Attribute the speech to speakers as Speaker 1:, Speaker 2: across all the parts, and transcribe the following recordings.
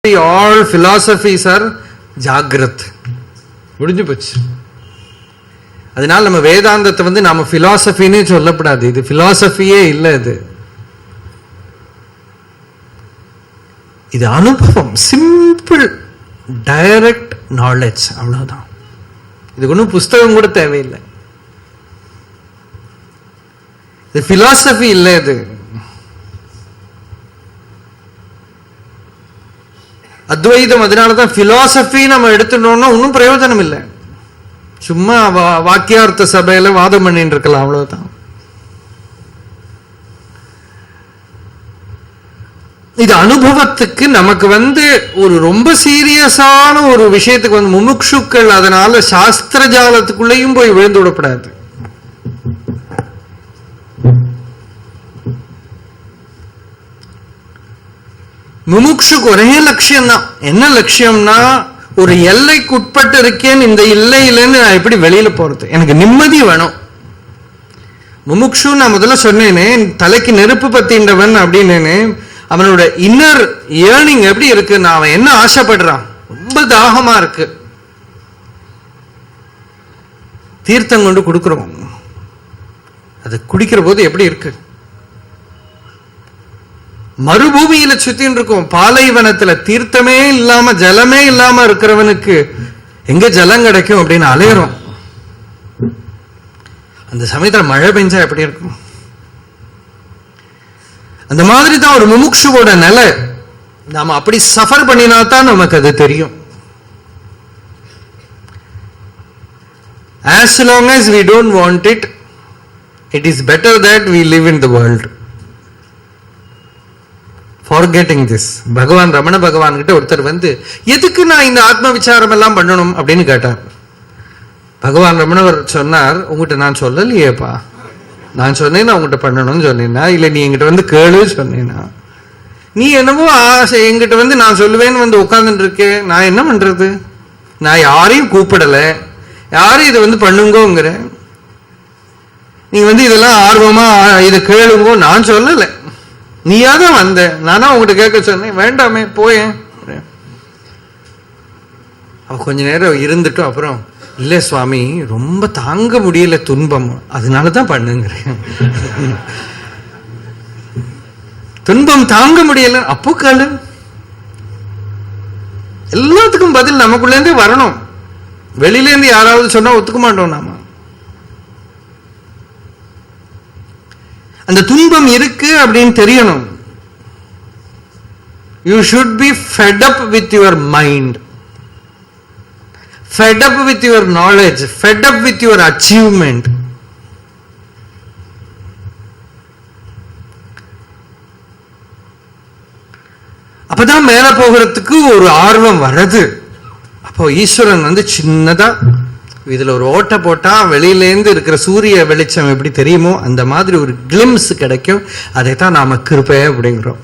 Speaker 1: all philosophies are ஜாகிரத். முடிஞ்சு போச்சு. அதனால நம்ம வேதாந்தத்தை நாம பிலாசபின்னு சொல்லப்படாது. இது பிலாசபியே இல்லை. இது அனுபவம், சிம்பிள் டைரக்ட் நாலேஜ், அவ்வளவுதான். இதுக்கு ஒன்றும் புஸ்தகம் கூட தேவையில்லை. இது பிலாசபி இல்லை. இது அத்வைதம். அதனாலதான் பிலாசபி நம்ம எடுத்துட்டோம்னா ஒன்றும் பிரயோஜனம் இல்லை. சும்மா வாக்கியார்த்த சபையில வாதம் பண்ணிட்டு இருக்கலாம், அவ்வளவுதான். இது அனுபவத்துக்கு நமக்கு ஒரு ரொம்ப சீரியஸான ஒரு விஷயத்துக்கு முமுட்சுக்கள். அதனால சாஸ்திர ஜாலத்துக்குள்ளேயும் போய் விழுந்து விடப்படாது. முமுட்சுக்கு ஒரே லட்சியம் தான். என்ன லட்சியம்னா, ஒரு எல்லைக்கு உட்பட்டு இருக்கேன், இந்த இல்லையிலேருந்து நான் எப்படி வெளியில போறது, எனக்கு நிம்மதி வேணும். முமுட்சு நான் முதல்ல சொன்னேனே, தலைக்கு நெருப்பு பத்தின்றவன் அப்படின்னு. அவனோட இன்னர் ஏர்னிங் எப்படி இருக்கு, நான் அவன் என்ன ஆசைப்படுறான், ரொம்ப தாகமா இருக்கு, தீர்த்தம் கொண்டு கொடுக்கிறோம். அது குடிக்கிற போது எப்படி இருக்கு, மறுபூமியில சுத்தின்னு இருக்கும், பாலைவனத்துல தீர்த்தமே இல்லாம ஜலமே இல்லாம இருக்கிறவனுக்கு எங்க ஜலம் கிடைக்கும் அப்படின்னு அலையிறோம். அந்த சமயத்துல மழை பெஞ்சா எப்படி இருக்கும்? அந்த மாதிரி தான் ஒரு முமுட்சுவோட நிலை. நாம அப்படி சஃபர் பண்ணினாதான் நமக்கு அது தெரியும். As long as we don't want it, it is better that we live in the world. Forgetting this. பகவான் ரமண பகவான் கிட்ட ஒருத்தர் எதுக்கு நான் இந்த ஆத்ம விசாரம் எல்லாம் பண்ணணும் அப்படின்னு கேட்டார். பகவான் ரமணவர் சொன்னார், உங்ககிட்ட நான் சொல்லலையேப்பா, நான் சொன்னேன்னா உங்ககிட்ட பண்ணணும்னு சொன்னேன்னா, இல்ல நீ என்கிட்ட கேளு சொன்னேன்னா, நீ என்னவோ ஆசை என்கிட்ட நான் சொல்லுவேன்னு உட்கார்ந்துட்டு இருக்கேன். நான் என்ன பண்றது? நான் யாரையும் கூப்பிடல, யாரும் இதை பண்ணுங்கோங்கிற, நீங்க இதெல்லாம் ஆர்வமா இதை கேளுங்கோ நான் சொல்லலை, நீயாதான் வந்த, நானா உங்ககிட்ட கேட்க சொன்னேன், வேண்டாமே போயேன். அவ கொஞ்ச நேரம் இருந்துட்டும் அப்புறம், இல்ல சுவாமி ரொம்ப தாங்க முடியல துன்பம், அதனாலதான் பண்ணுங்கிறேன். துன்பம் தாங்க முடியல, அப்போ கேளு. எல்லாத்துக்கும் பதில் நமக்குள்ள இருந்தே வரணும். வெளியில இருந்து யாராவது சொன்னா ஒத்துக்க மாட்டோம் நாம. அந்த துன்பம் இருக்கு அப்படின்னு தெரியணும். You should be fed up with your mind, fed up with your knowledge, fed up with your achievement. அப்பதான் மேல போகிறதுக்கு ஒரு ஆர்வம் வர்றது. அப்போ ஈஸ்வரன் சின்னதா இதுல ஒரு ஓட்ட போட்டா வெளியிலேருந்து இருக்கிற சூரிய வெளிச்சம் எப்படி தெரியுமோ அந்த மாதிரி ஒரு கிளிம்ஸ் கிடைக்கும். அதைத்தான் நாம கிருபை அப்படிங்கிறோம்.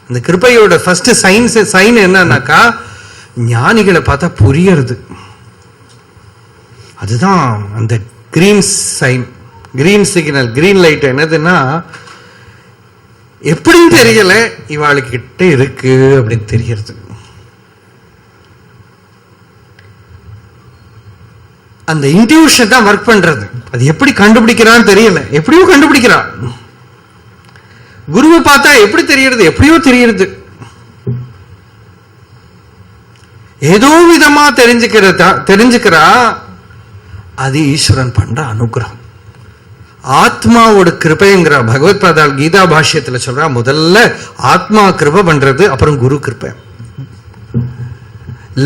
Speaker 1: அந்த கிருபையோட ஃபர்ஸ்ட் சைன் என்னன்னாக்கா, ஞானிகளை பார்த்தா புரியறது. அதுதான் அந்த green sign, green signal, green light. என்னதுன்னா, எப்படின்னு தெரியல, இவாளுக்கு கிட்ட இருக்கு அப்படின்னு தெரியறது. அந்த இன்ட்யூஷன் தான் ஒர்க் பண்றது. அது எப்படி கண்டுபிடிக்கிறான்னு தெரியல, எப்படியோ கண்டுபிடிக்கிறான். குருவை பார்த்தா எப்படி தெரியறது, எப்படியோ தெரியறது. ஏதோ விதமா தெரிஞ்சுக்கிறா. அது ஈஸ்வரன் பண்ற அனுகிரகம், ஆத்மாவோட கிருபைங்கிற பகவத் பாதால் கீதா பாஷ்யத்துல சொல்றா. முதல்ல ஆத்மா கிருபை பண்றது, அப்புறம் குரு கிருபை.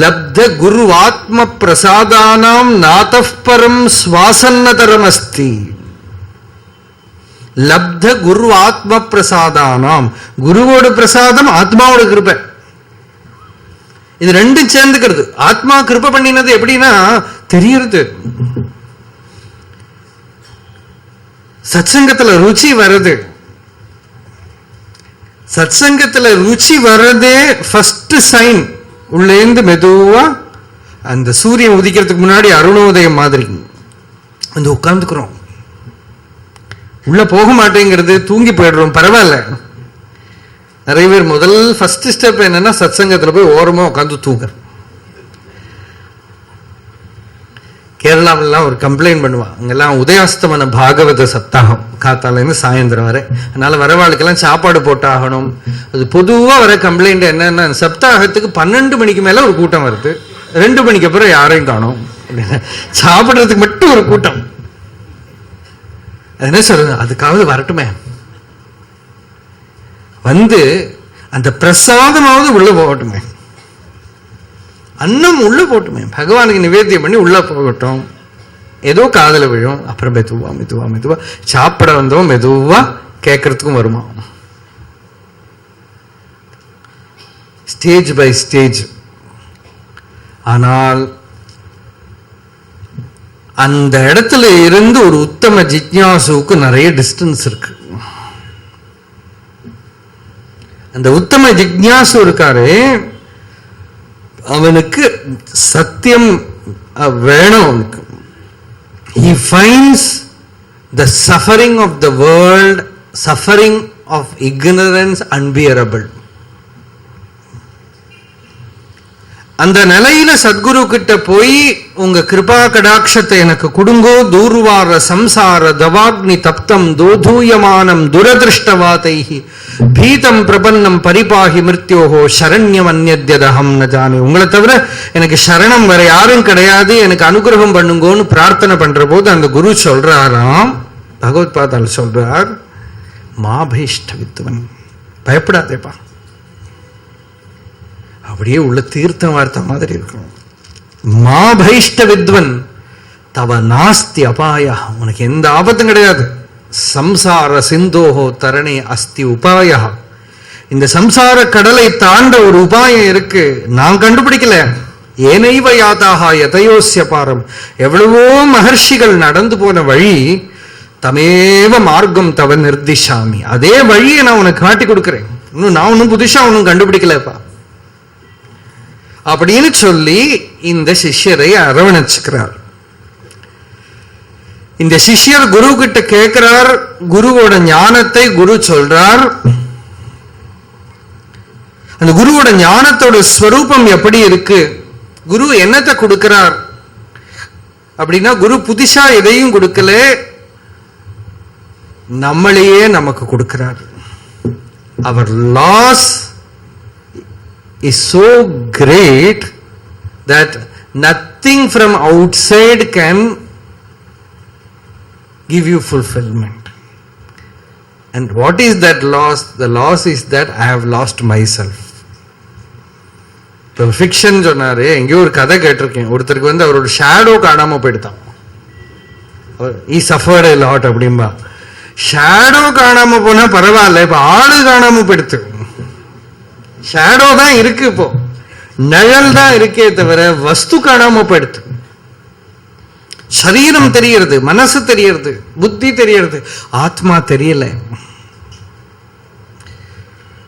Speaker 1: லப்த குரு ஆத்ம பிரசாதானாம் நாதப்பரம் சுவாசன்னதரம் அஸ்தி. லப்த குரு ஆத்ம பிரசாதானாம், குருவோட பிரசாதம், ஆத்மாவோட கிருபை. இது ரெண்டும் சேர்ந்துக்கிறது. ஆத்மா கிருபை பண்ணினது எப்படின்னா தெரியறது. சத்சங்கத்துல ருச்சி வருது. சத்சங்கத்துல ருச்சி வர்றதே ஃபர்ஸ்ட் சைன். உள்ளேந்து மெதுவா அந்த சூரியன் உதிக்கிறதுக்கு முன்னாடி அருணோதயம் மாதிரி உட்கார்ந்துக்கிறோம். உள்ள போக மாட்டேங்கிறது, தூங்கி போயிடுறோம், பரவாயில்ல. நிறைய பேர் ஃபர்ஸ்ட் ஸ்டெப் என்னன்னா சத்சங்கத்துல போய் ஓரமா உட்காந்து தூங்குற. கேரளாவிலாம் ஒரு கம்ப்ளைண்ட் பண்ணுவான், அங்கெல்லாம் உதயாஸ்தமன பாகவத சப்தாகம் காத்தாலேருந்து சாயந்தரம் வரை, அதனால வரவாளுக்கெல்லாம் சாப்பாடு போட்டாகணும். அது பொதுவா வர கம்ப்ளைண்ட் என்னன்னா, சப்தாகத்துக்கு 12 மணிக்கு மேல ஒரு கூட்டம் வருது, 2 மணிக்கு அப்புறம் யாரையும் காணும், சாப்பிட்றதுக்கு மட்டும் ஒரு கூட்டம். அது என்ன சொல்றது, அதுக்காவது வரட்டுமே, வந்து அந்த பிரசாதமாவது உள்ள போகட்டுமே, அன்னம் உள்ள போட்டுமே, பகவானுக்கு நிவேத்தியம் பண்ணி உள்ள போகட்டும், ஏதோ காதல விழும். அப்புறம் மெதுவா மெதுவா மெதுவா சாப்பிட வந்தோம், மெதுவா கேட்கறதுக்கும் வருமா, ஸ்டேஜ் பை ஸ்டேஜ். ஆனால் அந்த இடத்துல இருந்து ஒரு உத்தம ஜிக்ஞாசுவுக்கு நிறைய டிஸ்டன்ஸ் இருக்கு. அந்த உத்தம ஜிக்ஞாசு இருக்காரு, அவனுக்கு சத்தியம் வேணும். அவனுக்கு he finds the suffering of the world, suffering of ignorance unbearable. அந்த நிலையில சத்குரு கிட்ட போய் உங்க கிருபா கடாட்சத்தை எனக்கு கொடுங்கோ, தூர்வார சம்சார தவாக்னி தப்தம் தோதூயமானம் துரதிருஷ்டவாதைஹி பீதம் பிரபன்னம் பரிபாகி மிருத்யோகோ சரண்யம் அந்யத்யதஹம் ந ஜானே. உங்களை தவிர எனக்கு சரணம் வேற யாரும் கிடையாது, எனக்கு அனுகிரகம் பண்ணுங்கோன்னு பிரார்த்தனை பண்ற போது அந்த குரு சொல்றாராம், பகவத் பாதால் சொல்றார், மாபைஷ்ட வித்வன், பயப்படாதேப்பா. அப்படியே உள்ள தீர்த்தம் வார்த்த மாதிரி இருக்கும். மாபைஷ்ட வித்வன் தவ நாஸ்தி அபாய, உனக்கு எந்த ஆபத்தும் கிடையாது. சம்சார சிந்தோஹோ தரணே அஸ்தி உபாய, இந்த சம்சார கடலை தாண்ட ஒரு உபாயம் இருக்கு, நான் கண்டுபிடிக்கல. ஏனைவ யாதாக யதயோஸ்ய பாரம், எவ்வளவோ மகர்ஷிகள் நடந்து போன வழி, தமேவ மார்க்கம் தவ நிர்திஷாமி, அதே வழியை நான் உனக்கு காட்டி கொடுக்கிறேன், இன்னும் நான் ஒன்னும் புதுசா ஒன்னும் கண்டுபிடிக்கலப்பா அப்படின்னு சொல்லி இந்த சிஷ்யரை அரவணைச்சுக்கிறார். இந்த சிஷ்யர் குரு கிட்ட கேட்கிறார், குருவோட ஞானத்தை குரு சொல்றார். அந்த குருவோட ஞானத்தோட ஸ்வரூபம் எப்படி இருக்கு, குரு என்னத்தை கொடுக்கிறார் அப்படின்னா, குரு புதுசா எதையும் கொடுக்கல, நம்மளையே நமக்கு கொடுக்கிறார். அவர் loss is so great that nothing from outside can give you fulfillment. And what is that loss? The loss is that I have lost myself. இப்போ ஃபிக்ஷன் சொன்னாரு, எங்கேயோ ஒரு கதை கேட்டிருக்கேன், ஒருத்தருக்கு வந்து அவரோட ஷேடோ காணாம போயிடுதான், he suffered a lot அப்படின்பா. ஷேடோ காணாம போனா பரவாயில்ல, இப்ப ஆளு காணாம போயிடுத்து. ஷேடோ தான் இருக்கு, இப்போ நிழல் தான் இருக்கே தவிர வஸ்து காணாம போயிடுது. சரீரம் தெரியறது, மனசு தெரியறது, புத்தி தெரியறது, ஆத்மா தெரியல.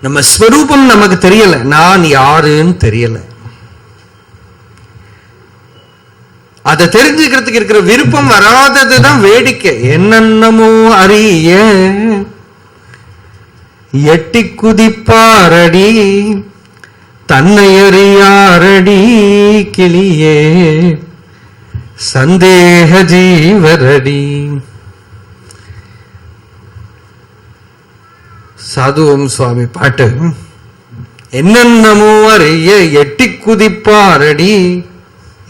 Speaker 1: நம்ம ஸ்வரூபம் நமக்கு தெரியல, நான் யாருன்னு தெரியல. அதை தெரிஞ்சுக்கிறதுக்கு இருக்கிற விருப்பம் வராததுதான் வேடிக்கை. என்னென்னமோ அறிய எட்டி குதிப்பாரடி தன்னை அறியாரடி கிளியே சந்தேக ஜீவரடி. சாதுவோம் சுவாமி பாட்டு. என்னென்னமோ அறிய எட்டி குதிப்பாரடி,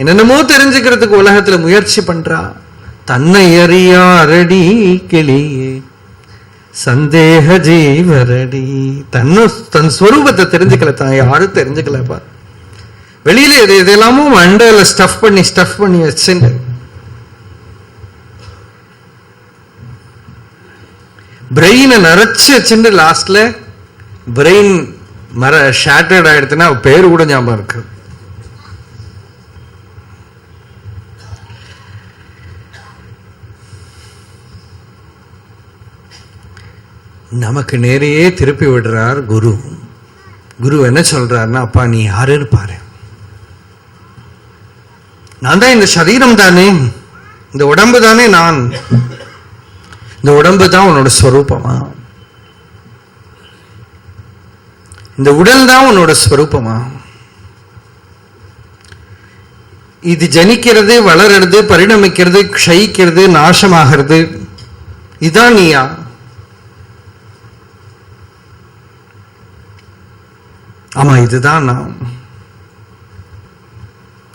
Speaker 1: என்னென்னமோ தெரிஞ்சுக்கிறதுக்கு உலகத்துல முயற்சி பண்றா, தன்னை அறியாரடி கிளியே சந்தேக ஜீவரடி. தன் ஸ்வரூபத்தை தெரிஞ்சுக்கல, தான் யாரும் தெரிஞ்சுக்கலப்பா. வெளியில இதெல்லாமோ மண்டையில ஸ்டஃப் பண்ணி வச்சுட்டு பிரெயினை நிறைச்சு வச்சுட்டு லாஸ்ட்ல பிரெயின் ஷேட்டர்ட் ஆயிடுச்சுன்னா பேரு கூட ஞாபகம் இருக்கு. நமக்கு நேரையே திருப்பி விடுறார் குரு. குரு என்ன சொல்றாருன்னா, அப்பா நீ யாருன்னு பாரு, நான் தான் இந்த சரீரம் தானே, இந்த உடம்பு தானே நான், இந்த உடம்பு தான் உன்னோட ஸ்வரூபமா, இந்த உடல் தான் உன்னோட ஸ்வரூபமா? இது ஜனிக்கிறது, வளர்றது, பரிணமிக்கிறது, க்ஷயிக்கிறது, நாசமாகிறது, இதான் நீயா? ஆமா, இதுதான் நான்.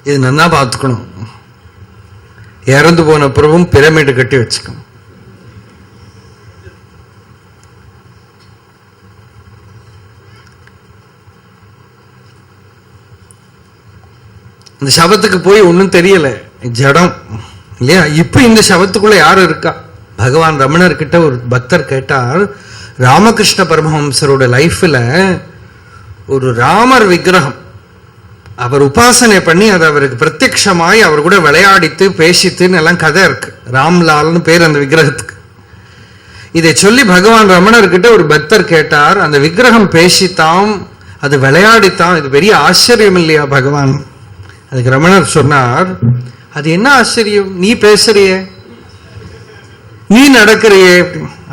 Speaker 1: இது நல்லா பார்த்துக்கணும். இறந்து போன பிறகும் பிரமிடு கட்டி வச்சுக்கணும். இந்த சபத்துக்கு போய் ஒன்னும் தெரியல, ஜடம் இல்லையா? இப்ப இந்த சபத்துக்குள்ள யாரு இருக்கா? பகவான் ரமணர் கிட்ட ஒரு பக்தர் கேட்டார், ராமகிருஷ்ண பரமஹம்சரோட லைஃப்ல ஒரு ராமர் விக்கிரகம் அவர் உபாசனை பண்ணி அது அவருக்கு பிரத்யட்சமாய் அவர் கூட விளையாடித்து பேசித்துன்னு எல்லாம் கதை இருக்கு. ராம்லால்னு பேர் அந்த விக்கிரகத்துக்கு. இதை சொல்லி பகவான் ரமணர் கிட்ட ஒரு பக்தர் கேட்டார், அந்த விக்கிரகம் பேசித்தான், அது விளையாடித்தான், இது பெரிய ஆச்சரியம் இல்லையா பகவான்? அதுக்கு ரமணர் சொன்னார், அது என்ன ஆச்சரியம்? நீ பேசுறியே, நீ நடக்கிறியே,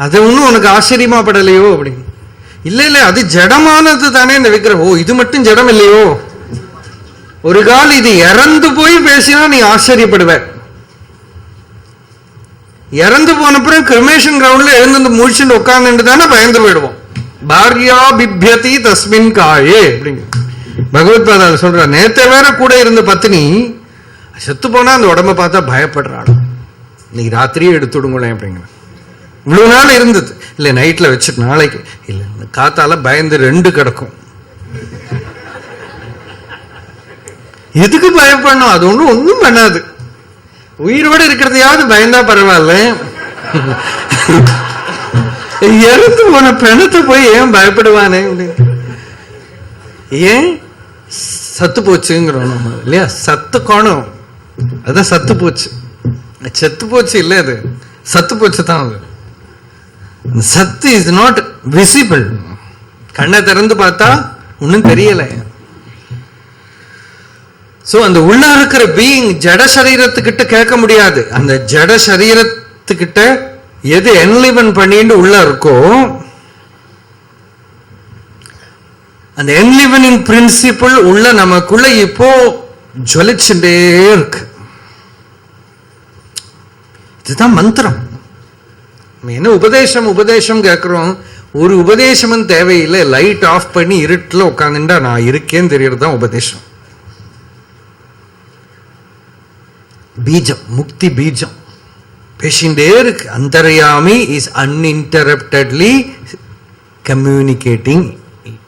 Speaker 1: அது ஒன்னும் உனக்கு ஆச்சரியமா படலையோ அப்படின்னு. இல்ல இல்ல, அது ஜடமானது தானே இந்த விக்கிரகம். ஓ, இது மட்டும் ஜடம் இல்லையோ? ஒரு கால் இது இறந்து போய் பேசினா நீ ஆச்சரியப்படுவ. இறந்து போன பிறகு கிரிமேஷன் கிரவுண்ட்ல எழுந்து முடிச்சுட்டு உட்கார்ந்து தானே பயந்து போயிடுவோம். பாரியா பிப்யதி தஸ்மின் காயே அப்படிங்க பகவத்பாதா சொல்ற. நேத்த வேற கூட இருந்த பத்னி செத்து போனா அந்த உடம்ப பார்த்தா பயப்படுறாள். இன்னைக்கு ராத்திரியே எடுத்துடுங்களேன் அப்படிங்கிற. இவ்வளவு நாள் இருந்தது இல்ல, நைட்ல வச்சுட்டு நாளைக்கு இல்ல, காத்தால பயந்து 2 கிடக்கும். எதுக்கு பயப்படணும்? அது ஒண்ணும் பண்ணாது. உயிரோடு இருக்கிறதையாவது பயந்தா பரவாயில்ல. இறந்து போன பிணத்தை போய் ஏன் பயப்படுவானே? ஏன் சத்து போச்சுங்கிறோம் நம்ம இல்லையா? சத்து காணும், அதான் சத்து போச்சு. செத்து போச்சு இல்ல, அது சத்து போச்சு தான். அது சத்து இஸ் நாட் விசிபிள். கண்ணை திறந்து பார்த்தா ஒன்னும் தெரியல. சோ அந்த உள்ள இருக்கிற பீயிங் ஜட சரீரத்துக்கிட்ட கேட்க முடியாது. அந்த ஜட சரீரத்துக்கிட்ட எது என்லிவன் பண்ணிட்டு உள்ள இருக்கோ, அந்த என்லிவனிங் பிரின்சிபிள் உள்ள நமக்குள்ள இப்போ ஜொலிச்சுட்டே இருக்கு. இதுதான் மந்திரம். என்ன உபதேசம் உபதேசம் கேட்கிறோம்? ஒரு உபதேசமும் தேவையில்லை. லைட் ஆஃப் பண்ணி இருட்டுல உட்காந்துட்டா நான் இருக்கேன்னு தெரியறதுதான் உபதேசம். பீஜம், முக்தி பீஜம் பேசிண்டே இருக்கு. அந்தர்யாமி is uninterruptedly communicating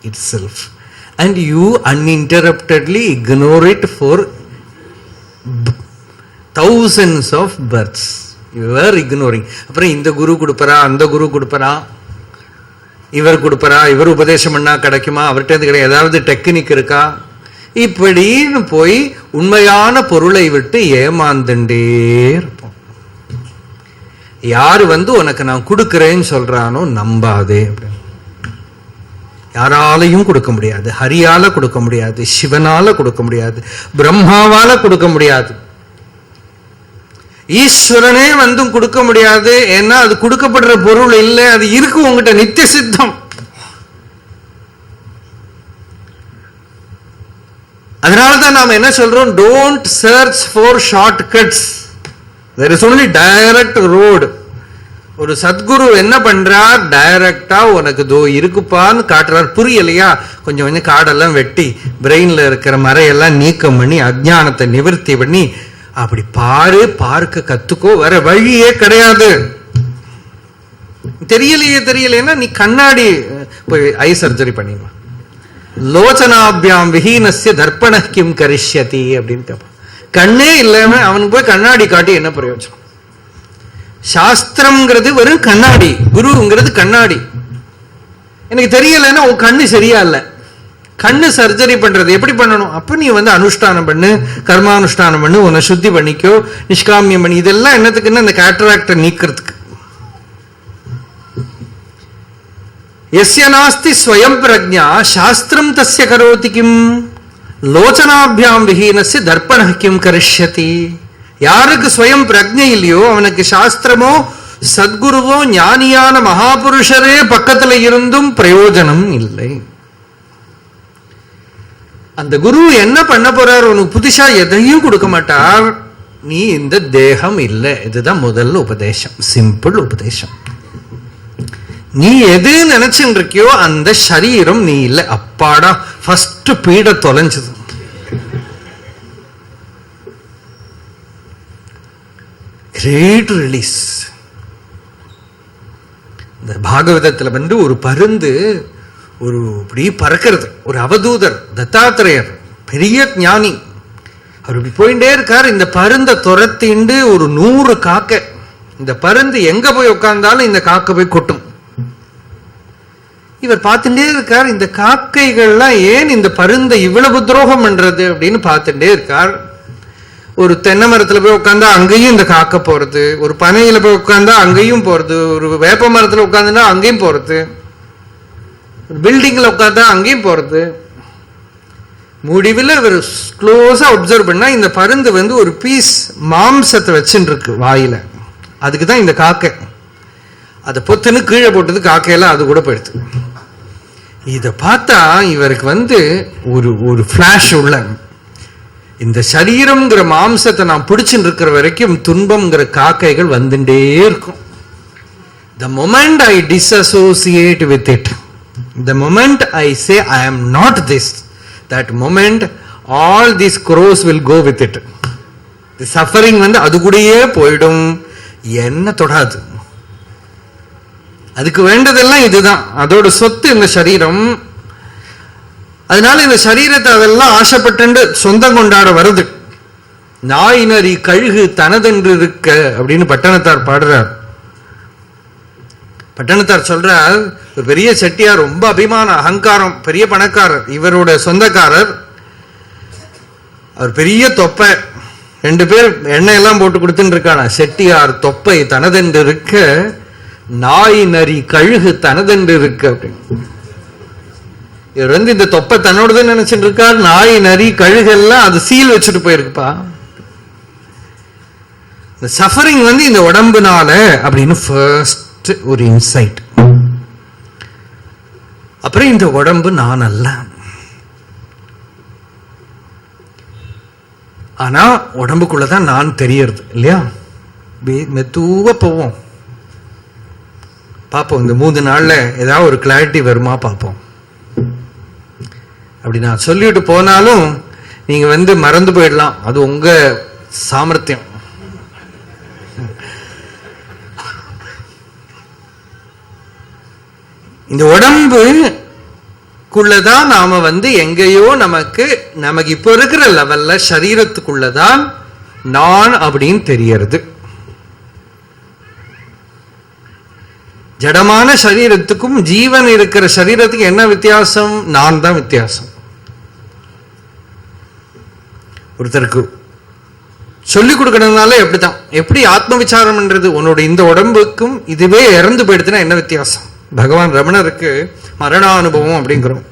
Speaker 1: itself and you uninterruptedly ignore it for thousands of births. You are ignoring. அப்புறம் இந்த குரு கொடுப்பரா, அந்த குரு கொடுப்பரா, இவர் கொடுப்பரா, இவர் உபதேசம் பண்ணா கிடைக்குமா, அவர்கிட்ட கிடையாது, ஏதாவது டெக்னிக் இருக்கா, இப்படின்னு போய் உண்மையான பொருளை விட்டு ஏமாந்துட்டே இருப்போம். யாரு உனக்கு நான் கொடுக்கிறேன்னு சொல்றானோ நம்பாதே. யாராலையும் கொடுக்க முடியாது. ஹரியால கொடுக்க முடியாது, சிவனால கொடுக்க முடியாது, பிரம்மாவால கொடுக்க முடியாது, ஈஸ்வரனே கொடுக்க முடியாது. ஏன்னா அது கொடுக்கப்படுற பொருள் இல்லை, அது இருக்கு உங்ககிட்ட நித்திய சித்தம். அதனாலதான் நாம என்ன சொல்றோம்? Don't search for short cuts, there is only direct road. ஒரு சத்குரு என்ன பண்றார்? டைரக்டா உனக்கு தோ இருக்குப்பான்னு காட்டுறார். புரியலையா? கொஞ்சம் கொஞ்சம் காடெல்லாம் வெட்டி பிரெயின்ல இருக்கிற மறையெல்லாம் நீக்கம் பண்ணி அஜ்ஞானத்தை நிவர்த்தி பண்ணி அப்படி பாரு, பார்க்க கத்துக்கோ. வேற வழியே கிடையாது. தெரியலைன்னா நீ கண்ணாடி போய் ஐ சர்ஜரி பண்ணிடுவான். லோச்சனாபியாம் விஹீனஸ்ய தர்ப்பண கிம் கரிஷ்யதி அப்படின்னு கேட்பான். கண்ணே இல்லாம அவனுக்கு போய் கண்ணாடி காட்டி என்ன பிரயோஜனம்? சாஸ்திரம்ங்கிறது வெறும் கண்ணாடி, குருங்கிறது கண்ணாடி. எனக்கு தெரியலன்னா உன் கண்ணு சரியா இல்ல. கண்ணு சர்ஜரி பண்றது எப்படி பண்ணணும்? அப்ப நீ அனுஷ்டானம் பண்ணு, கர்மானுஷ்டானம் பண்ணு, உன்னை சுத்தி பண்ணிக்கோ, நிஷ்காமியம் பண்ணி. இதெல்லாம் என்னத்துக்குன்னு அந்த கேட்டராக்டை நீக்கிறதுக்கு. யஸ்ய நாஸ்தி ஸ்வயம் பிரஜ்ஞா சாஸ்திரம் தஸ்ய கரோதி கிம் லோச்சனாபியாம் விஹீனஸ்ய தர்ப்பண கிம் கரிஷ்யதி. யாருக்கு ஸ்வயம் பிரஜ்ஞை இல்லையோ அவனுக்கு சாஸ்திரமோ சத்குருவோ ஞானியான மகாபுருஷரே பக்கத்துல இருந்தும் பிரயோஜனம் இல்லை. அந்த குரு என்ன பண்ண போறார், உனக்கு புதுசா எதையும் கொடுக்க மாட்டார். நீ இந்த தேகம் இல்லை. இதுதான் முதல் உபதேசம், சிம்பிள் உபதேசம். நீ எது நினைச்சுட்டு இருக்கியோ அந்த சரீரம் நீ இல்லை. அப்பாடா, ஃபர்ஸ்ட் பீட தொலைஞ்சது. Great release. இந்த பாகவதத்துல ஒரு பருந்து ஒரு இப்படி பறக்கிறது. ஒரு அவதூதர் தத்தாத்திரேயர், பெரிய ஞானி, அவர் இப்படி போயிட்டே இருக்கார். இந்த பருந்தை துரத்திண்டு ஒரு 100 காக்கை. இந்த பருந்து எங்க போய் உட்கார்ந்தாலும் இந்த காக்கை போய் கொட்டும். இவர் பார்த்துட்டே இருக்கார், இந்த காக்கைகள்லாம் ஏன் இந்த பருந்தை இவ்வளவு துரோகம் பண்றது அப்படின்னு பார்த்துட்டே இருக்கார். ஒரு தென்னை மரத்துல போய் உட்காந்தா அங்கேயும் இந்த காக்கை போறது, ஒரு பனையில போய் உட்காந்தா அங்கேயும் போறது, ஒரு வேப்ப மரத்துல உட்காந்துனா அங்கேயும் போறது, ஒரு பில்டிங்ல உட்காந்தா அங்கேயும் போறது. முடிவில் இவர் க்ளோஸா அப்சர்வ் பண்ணா இந்த பருந்து ஒரு பீஸ் மாம்சத்தை வச்சுட்டு இருக்கு வாயில. அதுக்குதான் இந்த காக்கை. அதை பொத்துன்னு கீழே போட்டது, காக்கையெல்லாம் அது கூட போயிடுது. இதை பார்த்தா இவருக்கு ஒரு ஒரு ஃபிளாஷ் உள்ள, இந்த சரீரம்ங்கிற மாம்சத்தை நான் பிடிச்சுட்டு இருக்கிற வரைக்கும் துன்பம்ங்கிற காக்கைகள் வந்துட்டே இருக்கும். The moment I disassociate with it, the moment I say I am not this, that moment all these crows will go with it. The suffering அது கூடயே போயிடும், என்ன தொடாது. அதுக்கு வேண்டதெல்லாம் இதுதான், அதோட சொத்து இந்த சரீரம். அதனால இந்த சரீரத்தை அதெல்லாம் ஆசைப்பட்டு சொந்தம் கொண்டாட வருது. நாய் நரி கழுகு தனதென்று இருக்க அப்படின்னு பட்டணத்தார் பாடுறார். பட்டணத்தார் சொல்றார், ஒரு பெரிய செட்டியார், ரொம்ப அபிமான அகங்காரம், பெரிய பணக்காரர், இவரோட சொந்தக்காரர். அவர் பெரிய தொப்பை, 2 பேர் எண்ணெய் எல்லாம் போட்டு கொடுத்துட்டு இருக்கானா. செட்டியார் தொப்பை தனதென்று இருக்க, நாய் நரி கழுகு தனதென்று இருக்க அப்படின்னு. இவர் இந்த தொப்பை தன்னோடதுன்னு நினைச்சிட்டு இருக்கார். நாய் நரி கழுகு எல்லாம் அது சீல் வச்சுட்டு போயிருக்குப்பா. இந்த சஃபரிங் இந்த உடம்புனால அப்படின்னு ஃபர்ஸ்ட் ஒரு இன்சைட். அப்புறம் இந்த உடம்பு நான் அல்ல. ஆனா உடம்புக்குள்ளதான் நான் தெரியறது இல்லையா. மெதுவா போவோம், பார்ப்போம். இந்த 3 நாள்ல ஏதாவது ஒரு கிளாரிட்டி வருமா பார்ப்போம். அப்படி நான் சொல்லிட்டு போனாலும் நீங்க மறந்து போயிடலாம், அது உங்க சாமர்த்தியம். இந்த உடம்புக்குள்ளதான் நாம எங்கேயோ நமக்கு இப்ப இருக்கிற லெவல்ல சரீரத்துக்குள்ளதான் நான் அப்படின்னு தெரியறது. ஜடமான சரீரத்துக்கும் ஜீவன் இருக்கிற சரீரத்துக்கு என்ன வித்தியாசம்? நான் தான் வித்தியாசம். ஒருத்தருக்கு சொல்லிக் கொடுக்கறதுனால எப்படிதான், எப்படி ஆத்ம விசாரம் பண்றது? உன்னோட இந்த உடம்புக்கும் இதுவே இறந்து போயிடுதுன்னா என்ன வித்தியாசம்? பகவான் ரமணருக்கு மரணானுபவம் அப்படிங்கிறோம்.